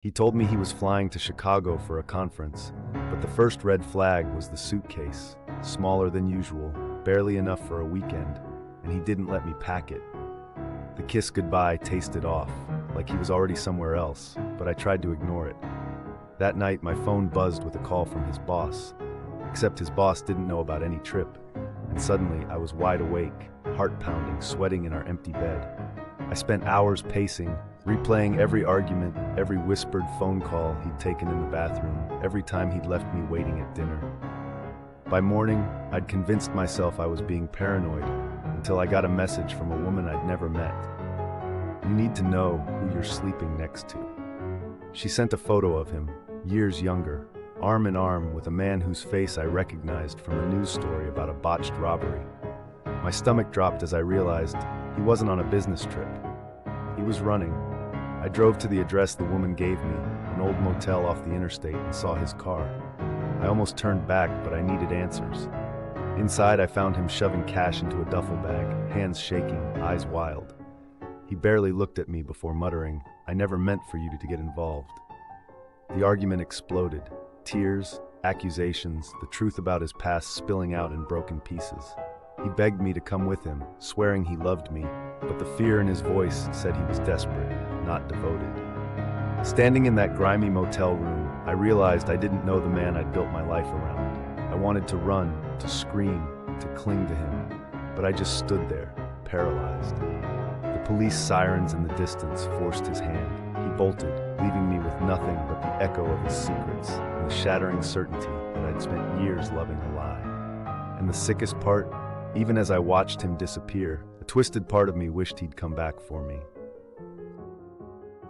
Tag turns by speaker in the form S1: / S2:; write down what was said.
S1: He told me he was flying to Chicago for a conference, but the first red flag was the suitcase, smaller than usual, barely enough for a weekend, and he didn't let me pack it. The kiss goodbye tasted off, like he was already somewhere else, but I tried to ignore it. That night, my phone buzzed with a call from his boss, except his boss didn't know about any trip, and suddenly I was wide awake, heart pounding, sweating in our empty bed. I spent hours pacing, replaying every argument, every whispered phone call he'd taken in the bathroom, every time he'd left me waiting at dinner. By morning, I'd convinced myself I was being paranoid, until I got a message from a woman I'd never met. "You need to know who you're sleeping next to." She sent a photo of him, years younger, arm in arm with a man whose face I recognized from a news story about a botched robbery. My stomach dropped as I realized he wasn't on a business trip. He was running. I drove to the address the woman gave me, an old motel off the interstate, and saw his car. I almost turned back, but I needed answers. Inside, I found him shoving cash into a duffel bag, hands shaking, eyes wild. He barely looked at me before muttering, "I never meant for you to get involved." The argument exploded. Tears, accusations, the truth about his past spilling out in broken pieces. He begged me to come with him, swearing he loved me, but the fear in his voice said he was desperate, not devoted. Standing in that grimy motel room, I realized I didn't know the man I'd built my life around. I wanted to run, to scream, to cling to him, but I just stood there, paralyzed. The police sirens in the distance forced his hand. He bolted, leaving me with nothing but the echo of his secrets and the shattering certainty that I'd spent years loving a lie. And the sickest part, even as I watched him disappear, a twisted part of me wished he'd come back for me.